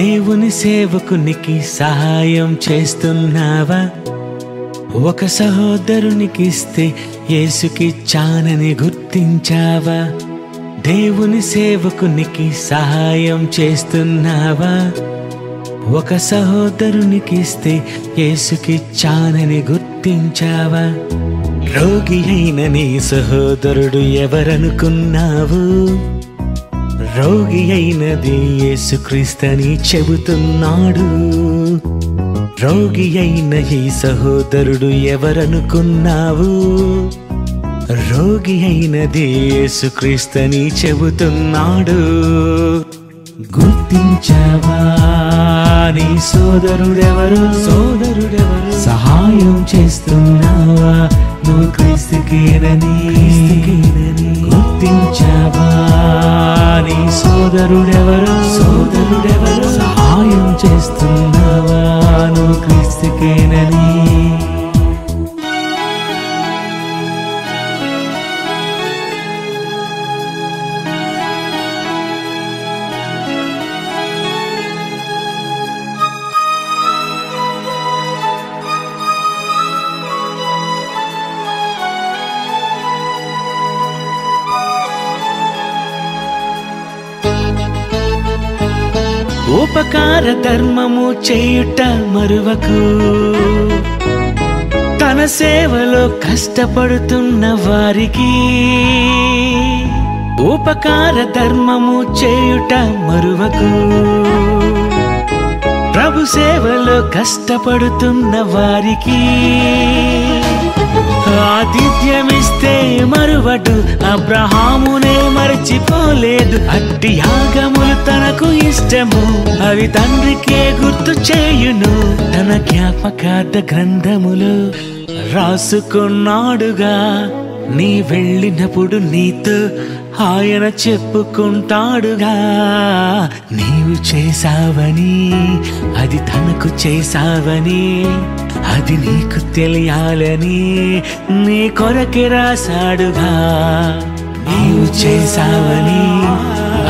దేవుని సేవకునికి సహాయం చేస్తున్నావా? ఒక సహోదరునికి ఇస్తే యేసుకిచ్చానని గుర్తించావా? దేవుని సేవకునికి సహాయం చేస్తున్నావా? ఒక సహోదరునికి ఇస్తే యేసుకిచ్చానని గుర్తించావా? రోగి అయిన నీ సహోదరుడు ఎవరనుకున్నావు? రోగి అయినది యేసుక్రీస్తని చెబుతున్నాడు. రోగి అయిన ఈ సహోదరుడు ఎవరనుకున్నావు? రోగి అయినది యేసుక్రీస్తని చెబుతున్నాడు. గుర్తించావా నీ సోదరుడెవరు? సహాయం చేస్తున్నావా నువ్వు క్రీస్తుకేనని? గుర్తించావా నీ సోదరుడెవరు? సహాయం చేస్తున్నావా నువ్వు క్రీస్తుకేనని? ఉపకార ధర్మము చేయుట మరువకు. తన సేవలో కష్టపడుతున్న వారికి ఉపకార ధర్మము చేయుట మరువకు. ప్రభు సేవలో కష్టపడుతున్న వారికి ఆతిథ్యమిస్తే మరువడు. అబ్రహామునే మరచిపోలేదు. అట్టి యాగములు తనకు ఇష్టము, అవి తండ్రికే గుర్తు చేయును. తన జ్ఞాపకార్థ గ్రంథములు రాసుకున్నాడుగా. నీ వెళ్ళినప్పుడు నీతో ఆయన చెప్పుకుంటాడుగా. నీవు చేసావని, అది తనకు చేసావని, అది నీకు తెలియాలని నీ కొరకే రాశాడుగా. నీవు చేసావని,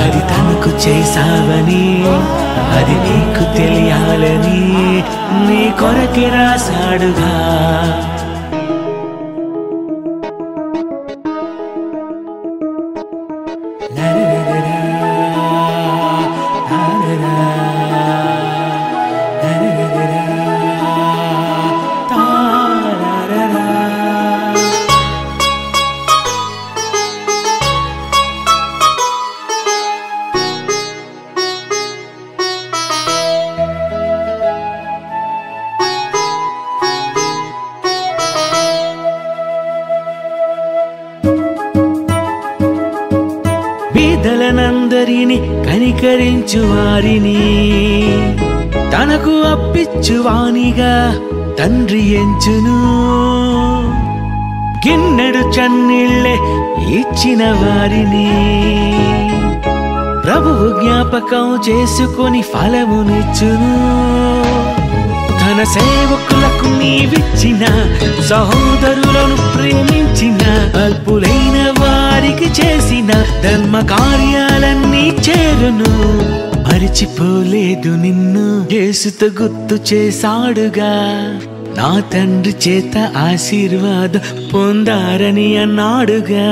అది తనకు చేసావని, అది నీకు తెలియాలని నీ కొరకే రాశాడుగా. బీదలనందరిని కనికరించు వారిని తనకు అప్పిచ్చువానిగా తండ్రి ఎంచును. గిన్నెడు చన్నీళ్ళే ఇచ్చిన వారిని ప్రభువు జ్ఞాపకం చేసుకొని ఫలమునిచ్చును. తన సేవకులకు నీవిచ్చిన, సహోదరులను ప్రేమించిన, అల్పులైన వారికి చేసిన ధర్మ కార్యాలన్నీ చేరును. మరిచిపోలేదు నిన్ను, యేసుతో గుర్తు చేశాడుగా. నా తండ్రి చేత ఆశీర్వాదం పొందారని అన్నాడుగా.